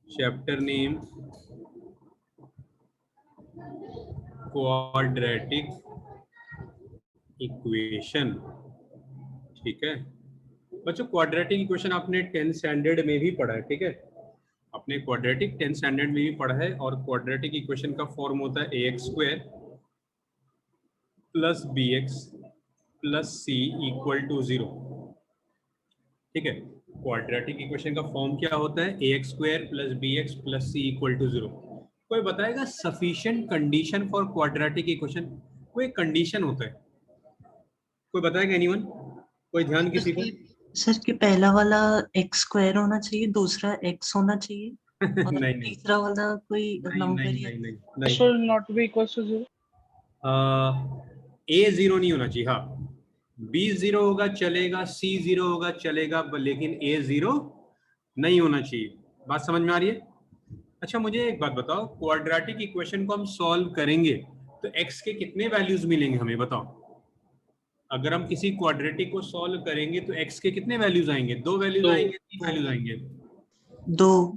Chapter name quadratic equation. ठीक है बच्चों, क्वाड्रेटिक इक्वेशन आपने 10th स्टैंडर्ड में भी पढ़ा है। ठीक है, आपने क्वाड्रेटिक 10th स्टैंडर्ड में भी पढ़ा है। और क्वाड्रेटिक इक्वेशन का फॉर्म होता है ax² plus bx plus c equal to 0। ठीक है, क्वाड्रेटिक इक्वेशन का फॉर्म क्या होता है? ax² plus bx plus c equal to 0। कोई बताएगा sufficient condition for quadratic equation? कोई कंडीशन होता है, कोई बताएगा? एनीवन? कोई ध्यान किसी को? सर कि पहला वाला x² होना चाहिए, दूसरा x होना चाहिए और नहीं नहीं तीसरा वाला कोई नहीं नंबर नहीं या नहीं नहीं नहीं should not be equals to 0. a 0 नहीं होना चाहिए। हाँ, b 0 होगा चलेगा, c 0 होगा चलेगा, लेकिन a 0 नहीं होना चाहिए। बात समझ में आ रही है? अच्छा मुझे एक बात बताओ, क्वाड्रेटिक इक्वेशन को हम सॉल्व करेंगे तो x के कितने वैल्यूज मिलेंगे हमें बताओ? अगर हम किसी क्वाड्रेटिक को सॉल्व करेंगे तो x के कितने वैल्यूज आएंगे? 2 वैल्यूज दो। आएंगे, 3 वैल्यूज आएंगे? 2।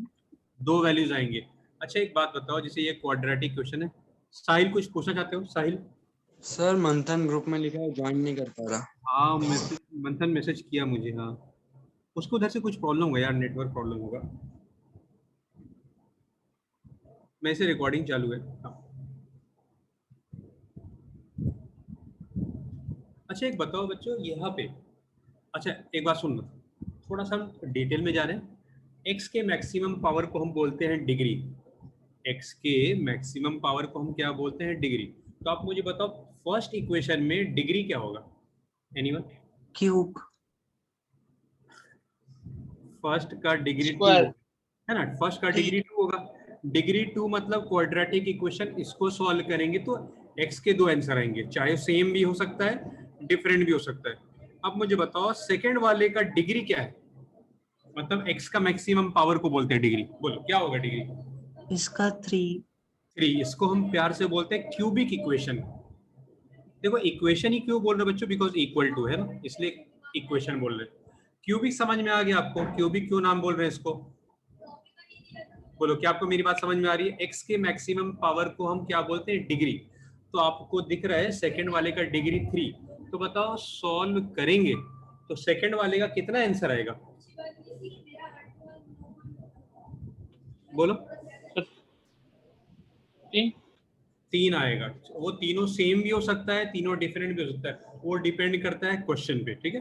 2 वैल्यूज आएंगे। अच्छा एक बात बताओ, जैसे ये क्वाड्रेटिक क्वेश्चन है, साहिल कुछ पूछना चाहते हो? साहिल? सर मंथन ग्रुप में लिखा है, ज्वाइन नहीं कर पा रहा। हाँ मंथन मैसेज किया मुझे। हाँ उसको उधर से कुछ प्रॉब्लम होगा यार, नेटवर्क प्रॉब्लम होगा। मैं इसे रिकॉर्डिंग चालू है। हाँ। अच्छा एक बताओ बच्चों यहाँ पे, अच्छा एक बात सुनना, थोड़ा सा हम डिटेल में जा रहे हैं। एक्स के मैक्सिमम पावर को हम बोलते हैं डिग्री। एक्स के मैक्सिमम पावर को हम क्या बोलते हैं? डिग्री। तो आप मुझे बताओ फर्स्ट इक्वेशन में डिग्री क्या होगा? एनीवन? क्यूब। फर्स्ट का डिग्री 2 Square. है ना, फर्स्ट का डिग्री 2 होगा। डिग्री 2 मतलब क्वाड्रेटिक इक्वेशन, इसको सॉल्व करेंगे तो x के 2 आंसर आएंगे, चाहे सेम भी हो सकता है डिफरेंट भी हो सकता है। अब मुझे बताओ सेकंड वाले का डिग्री क्या है? मतलब x का मैक्सिमम पावर को बोलते हैं डिग्री। बोलो क्या होगा डिग्री? इसका 3। 3। इसको हम प्यार से बोलते हैं क्यूबिक इक्वेशन। देखो इक्वेशन ही क्यों बोल रहे बच्चों? बिकॉज इक्वल टू है ना, इसलिए इक्वेशन बोल रहे हैं। क्यूबिक समझ में आ गया आपको? क्यूबिक क्यों नाम बोल रहे हैं इसको? बोलो क्या आपको मेरी बात समझ में आ रही है? x के मैक्सिमम पावर को हम क्या बोलते हैं? डिग्री। तो आपको दिख रहा है सेकंड वाले का डिग्री 3। तो बताओ सॉल्व करेंगे तो सेकंड वाले का कितना आंसर आएगा? बोलो। 3 आएगा। वो तीनों सेम भी हो सकता है, तीनों डिफरेंट भी हो सकता है, वो डिपेंड करता है क्वेश्चन पे। ठीक है,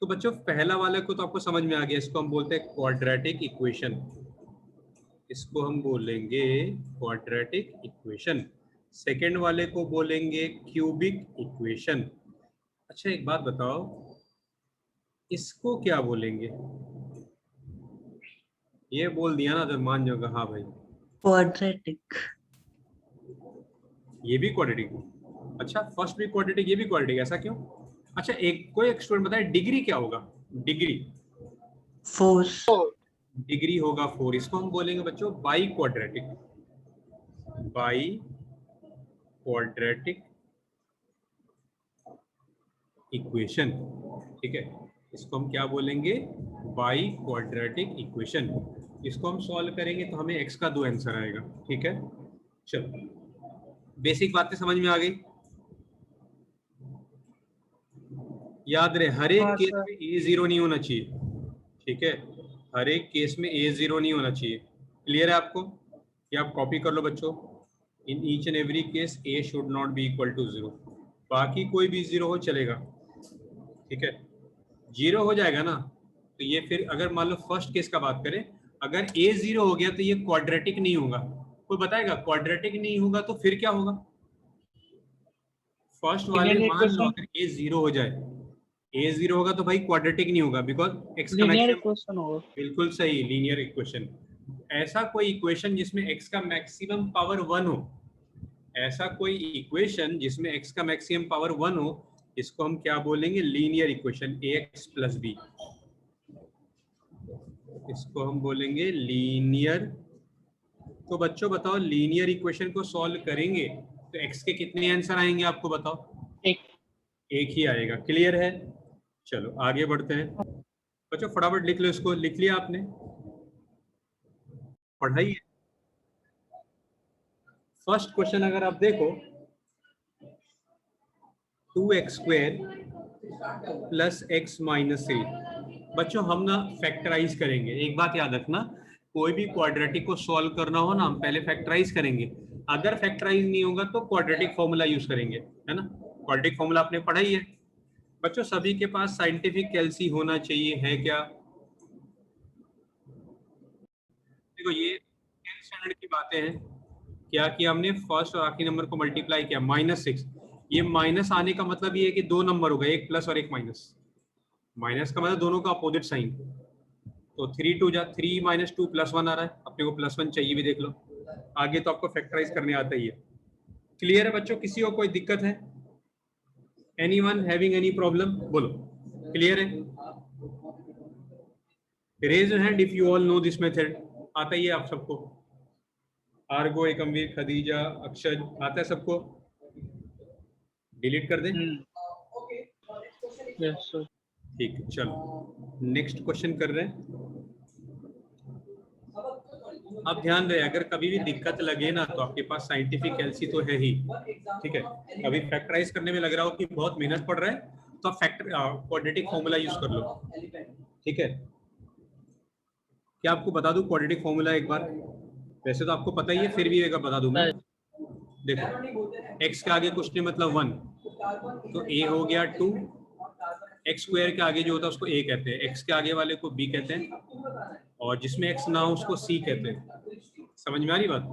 तो बच्चों पहला वाला को तो आपको समझ में आ गया, इसको हम बोलते हैं क्वाड्रेटिक इक्वेशन। इसको हम बोलेंगे क्वाड्रेटिक इक्वेशन। सेकेंड वाले को बोलेंगे क्यूबिक इक्वेशन। अच्छा एक बात बताओ, इसको क्या बोलेंगे? ये बोल दिया ना तो मान जाओगे हाँ भाई। क्वाड्रेटिक। ये भी क्वाड्रेटिक? अच्छा फर्स्ट भी क्वाड्रेटिक, ये भी क्वाड्रेटिक, ऐसा क्यों? अच्छा एक कोई एक स्टूडेंट बताए डिग्री क्या होगा? डिग्री 4। डिग्री होगा 4। इसको हम बोलेंगे बच्चों by quadratic. By quadratic equation. ठीक है, इसको हम क्या बोलेंगे? By quadratic equation. इसको हम सॉल्व करेंगे तो हमें x का 2 आंसर आएगा। ठीक है, चलो बेसिक बातें समझ में आ गई। याद रहे हर एक हाँ, केस सर. में a 0 नहीं होना चाहिए। ठीक है, हर एक केस में a 0 नहीं होना चाहिए। क्लियर है आपको? ये आप कॉपी कर लो बच्चों। In each and every case a should not be equal to 0। बाकी कोई भी 0 हो चलेगा। ठीक है, 0 हो जाएगा ना तो ये फिर अगर मान लो फर्स्ट केस का बात करें, अगर a 0 हो गया तो ये क्वाड्रेटिक नहीं होगा। कोई बताएगा क्वाड्रेटिक नहीं होगा तो फिर क्या होगा? फर्स्ट वाले Linear मान लो equation. अगर a 0 हो जाए, a 0 होगा तो भाई क्वाड्रेटिक नहीं होगा, बिकॉज x का Linear मैक्सिमम। equation होगा. बिल्कुल सही, लीनियर इक्वेशन। ऐसा कोई इक्वेशन जिसमें x का मैक्सिमम पावर 1 हो, ऐसा कोई इक्वेशन जिसमें x का मैक्सिमम पावर 1 हो, इसको हम क्या बोलेंगे? Linear equation ax plus b। इसको हम बोलेंगे लीनियर। तो बच्चों बताओ लीनियर इक्वेशन को सॉल्व करेंगे तो x के कितने आंसर आएंगे आपको बताओ? एक. एक ही आएगा। क्लियर है? चलो आगे बढ़ते हैं बच्चों, फटाफट लिख लो इसको। लिख लिया आपने? पढ़ाई। फर्स्ट क्वेश्चन अगर आप देखो 2x² प्लस x माइनस 3। बच्चों हम ना फैक्टराइज करेंगे। एक बात याद रखना, कोई भी क्वाड्रेटिक को सॉल्व करना हो ना, हम पहले फैक्टराइज करेंगे। अगर फैक्टराइज नहीं होगा तो क्वाड्रेटिक फॉर्मूला यूज करेंगे, है ना। क्वाड्रेटिक फॉर्मूला आपने पढ़ा ही है बच्चों। सभी के पास साइंटिफिक कैल्सी होना चाहिए, है क्या? देखो ये 10th स्टैंडर्ड की बातें हैं। क्या किया हमने? फर्स्ट और आखिरी नंबर को मल्टीप्लाई किया, -6। ये माइनस आने का मतलब ये है कि दो नंबर होगा, एक प्लस और एक माइनस। माइनस का मतलब दोनों का अपोजिट साइन। तो 3 2 जा 3 - 2 +1 आ रहा है। अपने को +1 चाहिए भी, देख लो। आगे तो आपको फैक्टराइज करने आता ही है। क्लियर है बच्चों? किसी को कोई दिक्कत है? Anyone having any problem? बोलो। क्लियर है? Raise your hand if you all know this method. आता ही है आप सबको? आर्गो, एकमवीर, खदीजा, अक्षय, आता है सबको? डिलीट कर दें? Yes sir. ठीक है, चलो नेक्स्ट क्वेश्चन कर रहे हैं। अब ध्यान रहे, अगर कभी भी दिक्कत लगे ना तो आपके पास साइंटिफिक कैल्सी तो है ही, ठीक है। अभी फैक्टराइज करने में लग रहा हो कि बहुत मेहनत पड़ रहा है तो आप क्वाड्रेटिक फॉर्मूला यूज कर लो, ठीक है। क्या आपको बता दूं क्वाड्रेटिक फॉर्मूला एक बार? वैसे तो आपको पता ही है, फिर भी एक बार बता दूं मैं। देखो x के आगे कुछ नहीं मतलब 1, तो a हो गया 2। x² के आगे जो होता है उसको a कहते हैं, x के आगे वाले को b कहते हैं, और जिसमें x ना हो उसको c कहते हैं। समझ में आ रही बात?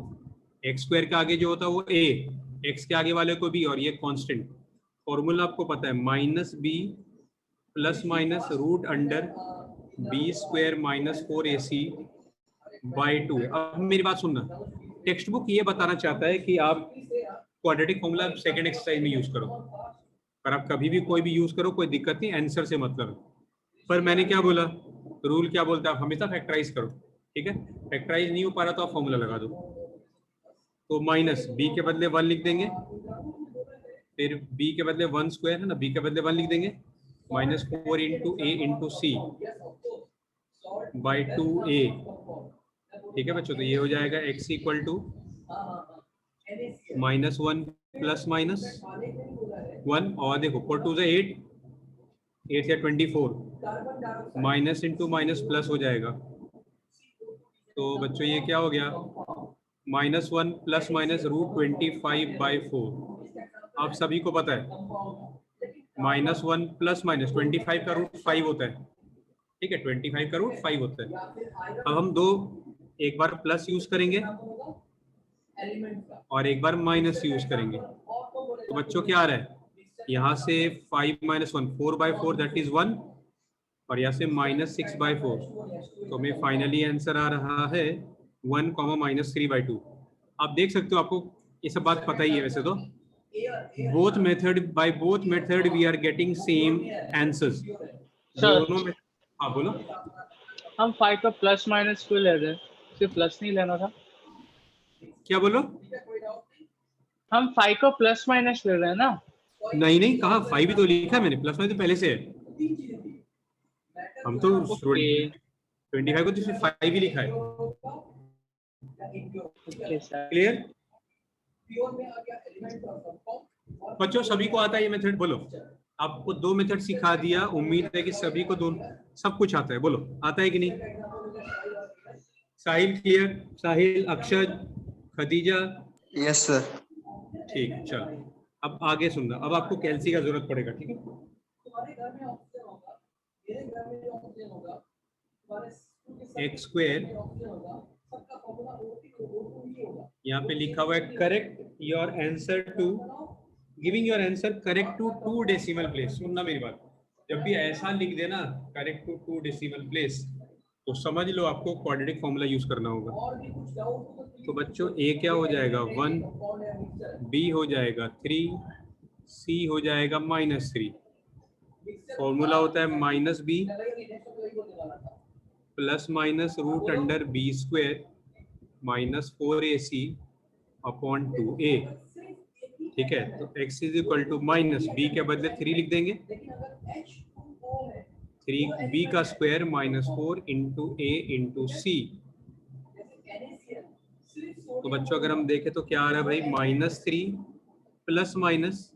x² के आगे जो होता है वो a, x के आगे वाले को b, और ये कांस्टेंट। फॉर्मूला आपको पता है, -b plus minus √(b² - 4ac/2 है। अब मेरी बात सुनना, टेक्स्ट बुक ये बताना चाहता है कि आप क्वाड्रेटिक फॉर्मूला सेकंड एक्सरसाइज में यूज करो, पर आप कभी भी कोई भी यूज करो, कोई दिक्कत नहीं, आंसर से मतलब है। पर मैंने क्या बोला, रूल क्या बोलता है? आप हमेशा फैक्टराइज करो, ठीक है। फैक्टराइज नहीं हो पा रहा तो आप फॉर्मूला लगा दो। तो -b के बदले 1 लिख देंगे, फिर b के बदले 1² है ना, b के बदले 1 लिख देंगे, -4 × a × c/2a, ठीक है बच्चों। तो ये हो जाएगा x = -1 प्लस माइनस 1, और देखो 4 2 8, 8 से 24, माइनस इंटू माइनस प्लस हो जाएगा। तो बच्चों ये क्या हो गया? -1 प्लस माइनस √25/4। आप सभी को पता है -1 प्लस माइनस 25 का √5 होता है, ठीक है। 25 का √5 होता है। अब हम एक बार प्लस यूज करेंगे और एक बार माइनस यूज करेंगे। तो बच्चों क्या आ रहा है? यहाँ से 5 - 1 4/4, दैट इज 1, और यहाँ से -6/4। तो हमें फाइनली आंसर आ रहा है 1, -3/2। आप देख सकते हो, आपको ये सब बात पता ही है वैसे तो। by both method we are getting same answers। दोनों में। हाँ बोलो। हम 5 का प्लस माइनस क्यों ले रहे हैं? सिर्फ प्लस नहीं लेना था? क्या बोलो? हम 5 को प्लस माइनस ले रहे हैं ना? नहीं नहीं, कहा 5 भी तो लिखा है मैंने, प्लस में तो पहले से है। हम तो 25 को तो सिर्फ 5 ही लिखा है। क्लियर बच्चों? सभी को आता है ये मेथड? बोलो। आपको 2 मेथड सिखा दिया, उम्मीद है कि सभी को सब कुछ आता है। बोलो, आता है कि नहीं? Sahil clear? Sahil, Akshay, Khadija? Yes sir. ठीक, चलो अब आगे सुनना। अब आपको कैल्सी का जरूरत पड़ेगा, ठीक है। x² यहाँ पे लिखा हुआ है correct your answer to giving your answer correct to 2 decimal place. सुनना मेरी बात, जब भी ऐसा लिख देना करेक्ट टू 2 डेसिमल प्लेस, तो समझ लो आपको क्वाड्रेटिक फॉर्मूला यूज करना होगा। तो बच्चों a क्या हो जाएगा 1, b हो जाएगा 3, c हो जाएगा -3। फॉर्मूला होता है -b plus minus √(b²) - 4ac/2a, ठीक है। तो x = -b के बदले 3 लिख देंगे, 3b² - 4 × a × c, तो बच्चों अगर हम देखें तो क्या आ रहा है भाई, -3 प्लस माइनस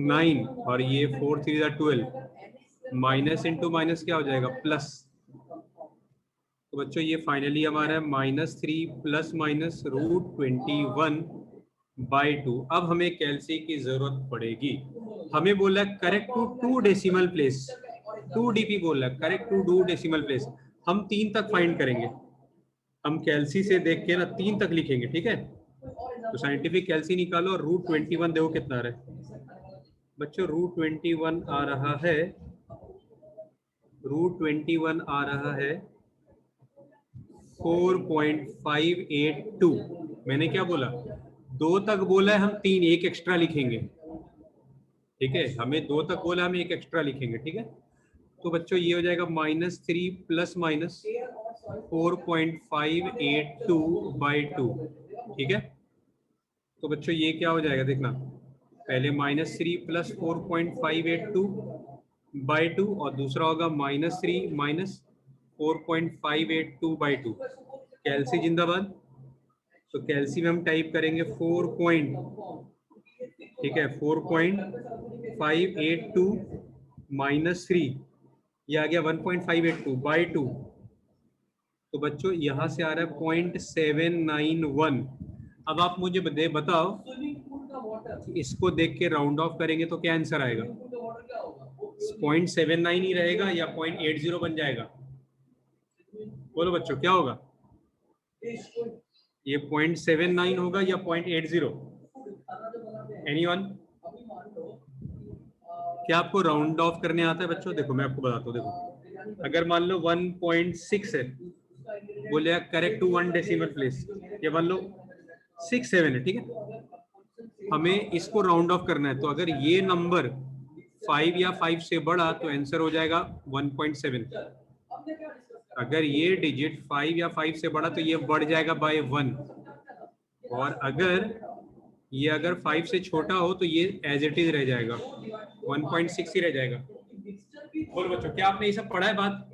9 और ये 4 3 12, माइनस इंटू माइनस क्या हो जाएगा प्लस। तो बच्चों ये फाइनली हमारा है -3 प्लस माइनस √21/2। अब हमें कैलसी की जरूरत पड़ेगी। हमें बोला है correct to 2 decimal place, 2 DP बोला है करेक्ट टू 2 डेसिमल प्लेस। हम 3 तक फाइंड करेंगे। हम कैलसी से देख के ना 3 तक लिखेंगे, ठीक है। तो साइंटिफिक कैलसी निकालो और √21 देखो कितना आ रहा है बच्चों। √21 आ रहा है, √21 आ रहा है 4.582। मैंने क्या बोला, 2 तक बोला है, हम 3 एक एक्स्ट्रा लिखेंगे, ठीक है। हमें 2 तक बोला, हम एक एक्स्ट्रा लिखेंगे, ठीक है। तो बच्चों ये हो जाएगा -3 प्लस माइनस 4.582/2, ठीक है। तो बच्चों ये क्या हो जाएगा देखना, पहले -3 प्लस 4.582/2 और दूसरा होगा -3 माइनस 4.582/2। कैलसी जिंदाबाद। तो कैलसी में हम टाइप करेंगे 4.582 माइनस 3, ये आ गया 1.582/2। तो बच्चों यहाँ से आ रहा है 0.791। अब आप मुझे बताओ, इसको देख के राउंड ऑफ करेंगे तो क्या आंसर आएगा, 0.79 ही रहेगा या 0.80 बन जाएगा? बोलो बच्चों क्या होगा, ये 0.79 होगा या 0.80? एनीवन? क्या आपको राउंड ऑफ करने आता है बच्चों? देखो मैं आपको बताता हूँ, देखो अगर मान लो 1.6 है, बोले करेक्ट टू 1 डेसिमल प्लेस, या मान लो 67 है, ठीक है। हमें इसको राउंड ऑफ करना है, तो अगर ये नंबर 5 या 5 से बड़ा तो आंसर हो जाएगा 1.7। अगर ये डिजिट 5 या 5 से बड़ा तो ये बढ़ जाएगा बाय 1, और अगर 5 से छोटा हो तो ये एज इट इज रह जाएगा, 1.6 ही रह जाएगा। बोलो बच्चों क्या आपने ये सब पढ़ा है बात?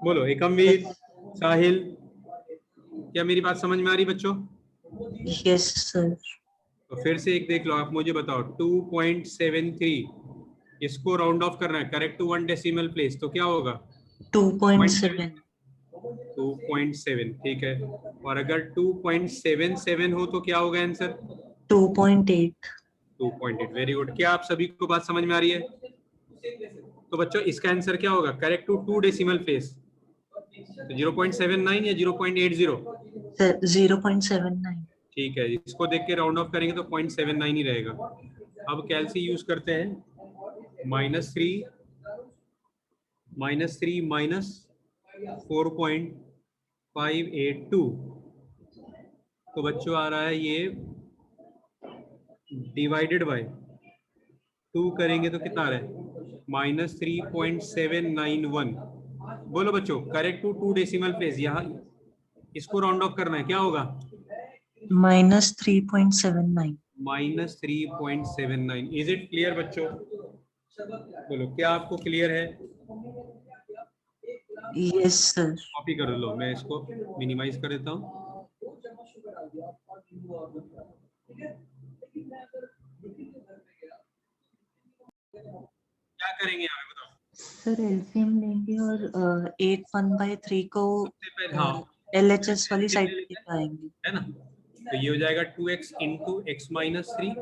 बोलो एकमवीर, साहिल, क्या मेरी बात समझ में आ रही बच्चों? Yes sir. तो फिर से एक देख लो, आप मुझे बताओ 2.73, इसको राउंड ऑफ करना है करेक्ट टू 1 डेसिमल प्लेस, तो क्या होगा 2.7। 2.7, ठीक है। और अगर 2.77 हो तो क्या होगा आंसर? 2.8। 2.8, very good. क्या आप सभी को बात समझ में आ रही है? तो बच्चों इसका आंसर क्या होगा करेक्ट टू 2 डेसिमल प्लेस? 0.79 या 0.80? सर 0.79। ठीक है, इसको देख के राउंड ऑफ करेंगे तो 0.79 ही रहेगा। अब कैलसी यूज करते हैं, -3 माइनस 4.582। तो बच्चों आ रहा है ये डिवाइडेड बाय 2 करेंगे तो कितना आ रहा है -3.791। बोलो बच्चों करेक्ट टू 2 डेसिमल प्लेस, यहाँ इसको राउंड ऑफ करना है, क्या होगा -3.79। -3.79। इज इट क्लियर बच्चों? बोलो क्या आपको क्लियर है? Yes sir. कॉपी कर लो, मैं इसको मिनिमाइज कर देता हूँ। क्या करेंगे यहाँ पे बताओ? सर एलसीएम लेंगे और 8 1/3 को सबसे पहले हाँ LHS वाली साइड ले पे लेते हैं, आएंगे, है ना। तो ये हो जाएगा 2x इंटू x माइनस 3,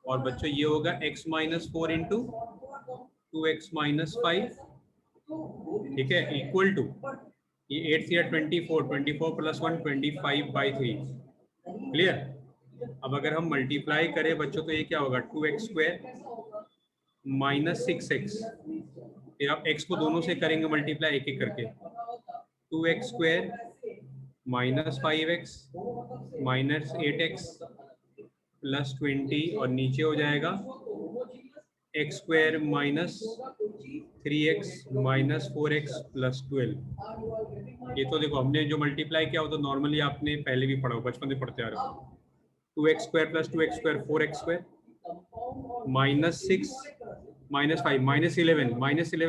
और बच्चों ये होगा x minus 4 into 2x minus 5, ठीक है, इक्वल टू ये 8 से 24, 24 प्लस 1 25/3। क्लियर? अब अगर हम मल्टीप्लाई करें बच्चों तो ये क्या होगा 2x स्क्वायर माइनस 6x, फिर आप x को दोनों से करेंगे मल्टीप्लाई एक एक करके, 2x square minus 5x minus 8x plus 20, और नीचे हो जाएगा x square minus 3x minus 4x plus 12। ये तो देखो हमने जो मल्टीप्लाई किया वो तो नॉर्मली आपने पहले भी पढ़ा हो, बचपन से पढ़ते आ रहे हो। 2x square plus 2x square 4x square minus 6 minus 5 minus 11 minus 8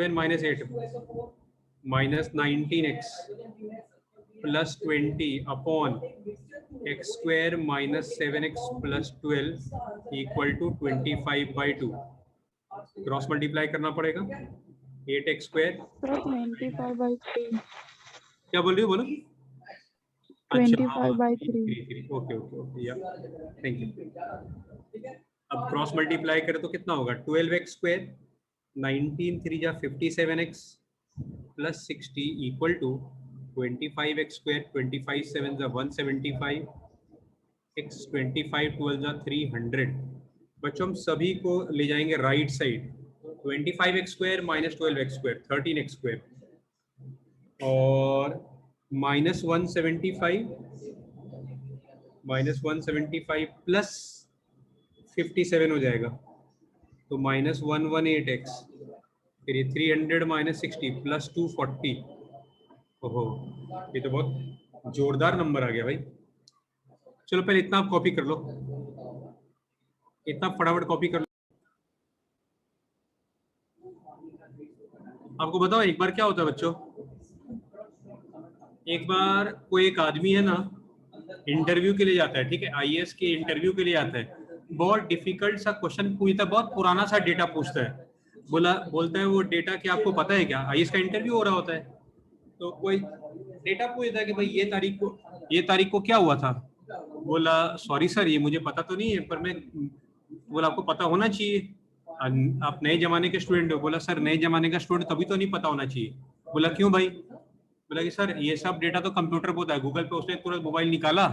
minus 19x plus 20 upon x square minus 7x plus 12 equal to 25/2। Cross multiply करना पड़ेगा 8x स्क्वायर। 25/3। क्या बोल रही हो, बोलो। अच्छा हाँ 25/3। ओके ओके ओके या थैंक यू। अब क्रॉस मल्टीप्लाई करें तो कितना होगा 12x स्क्वायर 19 3 जा 57x plus 60 equal to 25x square 25 7 जा 175 x 25 12 जा 300। बच्चों हम सभी को ले जाएंगे right side 25x square minus 12x square 13x square और माइनस 175 प्लस 57 हो जाएगा तो माइनस 118x फिर ये 300 माइनस 60 प्लस 240। ओहो ये तो बहुत जोरदार नंबर आ गया भाई। चलो पहले इतना आप कॉपी कर लो, इतना फटाफट कॉपी कर लो। आपको बताओ एक बार क्या होता है बच्चों, एक बार कोई एक आदमी है ना इंटरव्यू के लिए जाता है, ठीक है, आईएएस के इंटरव्यू के लिए आता है, बहुत डिफिकल्ट सा क्वेश्चन पूछता है, बहुत पुराना सा डेटा पूछता है, बोलता है वो डेटा क्या आपको पता है क्या, आईएएस का इंटरव्यू हो रहा होता है तो कोई डेटा पूछता है कि भाई ये तारीख को क्या हुआ था, बोला सॉरी सर ये मुझे पता तो नहीं है पर मैं, बोला आपको पता होना चाहिए, आप नए जमाने के स्टूडेंट हो, बोला सर नए जमाने का स्टूडेंट तभी तो नहीं पता होना चाहिए, बोला क्यों भाई, बोला कि सर ये सब डेटा तो कंप्यूटर पे होता है, गूगल पे उसने तुरंत मोबाइल निकाला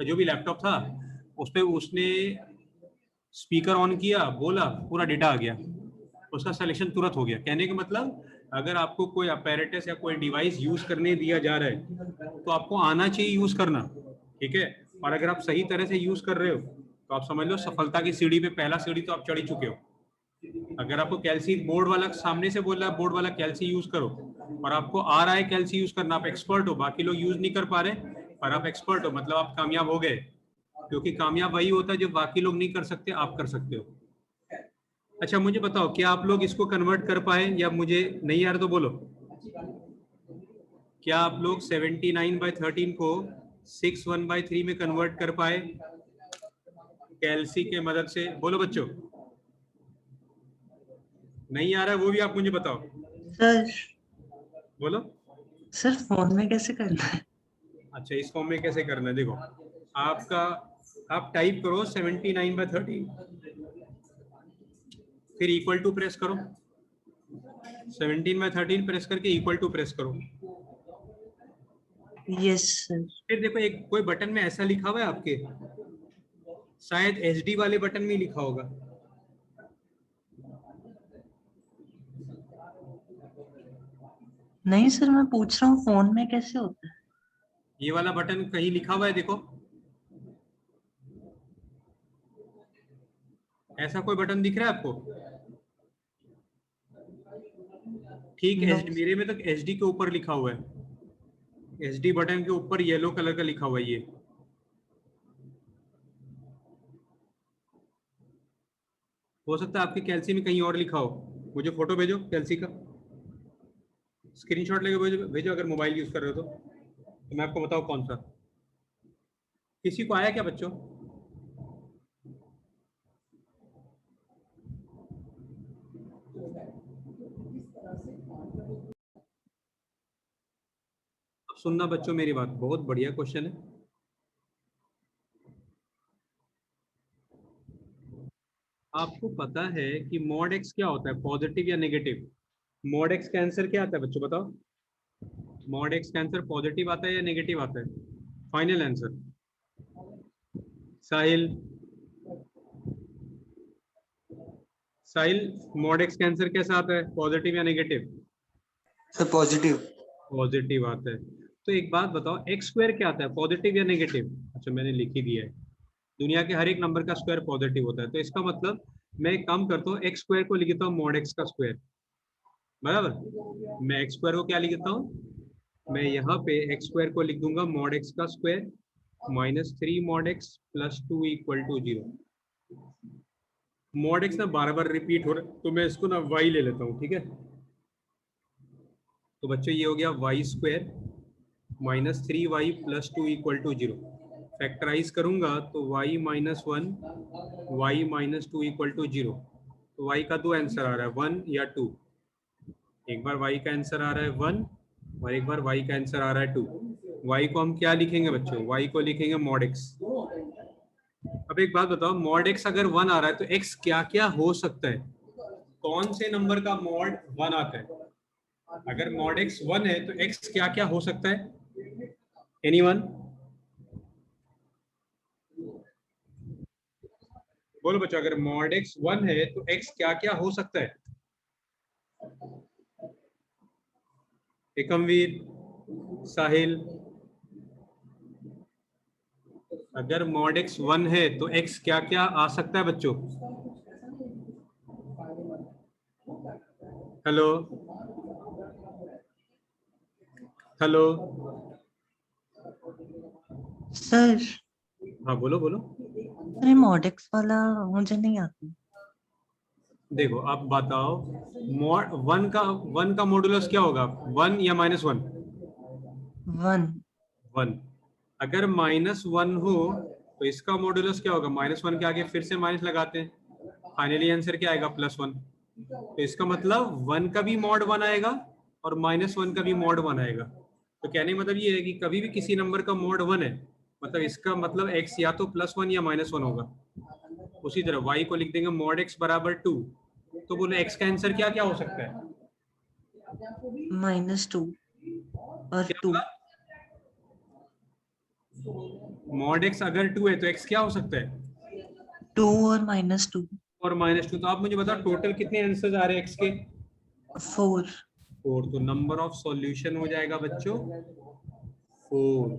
जो भी लैपटॉप था उस पर उसने स्पीकर ऑन किया, बोला पूरा डेटा आ गया, उसका सिलेक्शन तुरंत हो गया। कहने का मतलब अगर आपको कोई अपैरेटस या कोई डिवाइस यूज करने दिया जा रहा है तो आपको आना चाहिए यूज करना, ठीक है, और अगर आप सही तरह से यूज कर रहे हो तो आप समझ लो सफलता की सीढ़ी पे पहला सीढ़ी तो आप चढ़ ही चुके हो। अगर आपको कैल्सी बोर्ड वाला सामने से बोल रहा है बोर्ड वाला कैल्सी यूज करो और आपको आ रहा है कैल्सी यूज करना, आप एक्सपर्ट हो, बाकी लोग यूज नहीं कर पा रहे पर आप एक्सपर्ट हो, मतलब आप कामयाब हो गए, क्योंकि कामयाब वही होता है जो बाकी लोग नहीं कर सकते आप कर सकते हो। अच्छा मुझे बताओ क्या आप लोग इसको कन्वर्ट कर पाए या मुझे नहीं आ रहा तो बोलो, क्या आप लोग 79/13 को 61/3 में कन्वर्ट कर पाए कैल्सी के मदद से, बोलो बच्चों। नहीं आ रहा है वो भी आप मुझे बताओ। सर बोलो सर फोन में कैसे करना है? अच्छा इस फॉर्म में कैसे करना है, देखो आपका आप टाइप करो 79/13 फिर इक्वल टू प्रेस करो, 17/13 प्रेस करके इक्वल टू प्रेस करो। Yes sir. फिर देखो एक कोई बटन में ऐसा लिखा हुआ है आपके, शायद एचडी वाले बटन में लिखा होगा, नहीं सर मैं पूछ रहा हूँ फोन में कैसे होता है? ये वाला बटन कहीं लिखा हुआ है देखो, ऐसा कोई बटन दिख रहा है आपको? ठीक है, मेरे में तो एचडी के ऊपर लिखा हुआ है, एचडी बटन के ऊपर येलो कलर का लिखा हुआ है, ये हो सकता है आपकी कैल्सी में कहीं और लिखा हो, मुझे फोटो भेजो कैल्सी का, स्क्रीनशॉट लेके भेजो अगर मोबाइल यूज कर रहे हो तो मैं आपको बताऊं कौन सा। किसी को आया क्या बच्चों? अब सुनना बच्चों मेरी बात, बहुत बढ़िया क्वेश्चन है। आपको पता है कि मॉड एक्स क्या होता है, पॉजिटिव या नेगेटिव? मॉड एक्स का आंसर क्या आता है बच्चों बताओ, मॉड एक्स का आंसर पॉजिटिव आता है या नेगेटिव आता है? फाइनल आंसर साहिल, साहिल मॉड एक्स का आंसर कैसा आता है, पॉजिटिव या नेगेटिव? Sir positive. पॉजिटिव आता है। तो एक बात बताओ एक्स स्क्वायर क्या आता है, पॉजिटिव या नेगेटिव? अच्छा मैंने लिख ही दिया है, दुनिया के हर एक नंबर का स्क्वायर पॉजिटिव होता है, तो इसका मतलब मैं एक काम करता हूँ एक्स स्क्वायर को लिखता हूँ मॉड एक्स का स्क्वायर, बराबर। मैं एक्स स्क्वायर को क्या लिखता हूँ, मैं यहाँ पे एक्स स्क्वायर को लिख दूंगा मॉड एक्स का square -3 mod x plus 2 equal to 0। Mod x ना बार बार रिपीट हो रहा है तो मैं इसको ना वाई ले लेता हूँ, ठीक है। तो बच्चों ये हो गया वाई स्क्वायर -3y + 2 = 0। फैक्टराइज करूंगा तो y - 1 y - 2 = 0। तो y का दो आंसर आ रहा है, 1 या 2। एक बार y का आंसर आ रहा है 1 और एक बार y का आंसर आ रहा है 2। y को हम क्या लिखेंगे बच्चों? y को लिखेंगे mod x। अब एक बात बताओ, mod x अगर 1 आ रहा है तो x क्या क्या हो सकता है? कौन से नंबर का mod 1 आता है? अगर mod x 1 है तो x क्या क्या हो सकता है? एनीवन? बोलो बच्चों, अगर mod x 1 है तो x क्या क्या हो सकता है? एकमवीर, साहिल, अगर mod x 1 है तो x क्या क्या आ सकता है बच्चों? हेलो हेलो, सर हाँ बोलो बोलो। अरे मॉडेक्स वाला मुझे नहीं आता। देखो आप बताओ, mod 1 का मॉडुलस क्या होगा? 1 या -1? 1 1। अगर -1 हो तो इसका मॉडुलस क्या होगा? -1 के आगे फिर से माइनस लगाते हैं, फाइनली आंसर क्या आएगा? +1। तो इसका मतलब 1 का भी mod 1 आएगा और -1 का भी mod 1 आएगा। तो कहने का मतलब ये है कि कभी भी किसी नंबर का mod 1 है, मतलब इसका मतलब x या तो +1 या -1 होगा। उसी तरह y को लिख देंगे mod x = 2। तो बोलो x का आंसर क्या क्या हो सकता है? -2 और 2 mod x अगर 2 है तो x क्या हो सकता है? 2 और -2 और -2। तो आप मुझे बताओ टोटल कितने आंसर्स आ रहे हैं x के? 4 4। तो नंबर ऑफ सॉल्यूशन हो जाएगा बच्चों 4।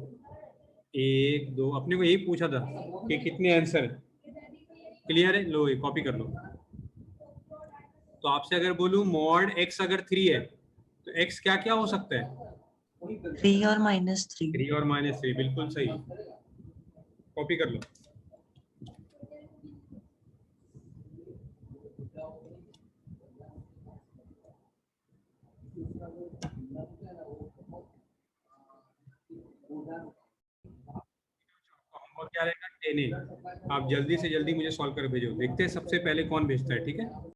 1 2, अपने को यही पूछा था कि कितने आंसर। क्लियर है? लो ये कॉपी कर लो। तो आपसे अगर बोलूं mod x अगर 3 है तो x क्या क्या हो सकता है? 3 और -3 3 और -3, बिल्कुल सही। कॉपी कर लो। होमवर्क क्या रहेगा? 10A। आप जल्दी से जल्दी मुझे सॉल्व कर भेजो, देखते हैं सबसे पहले कौन भेजता है। ठीक है?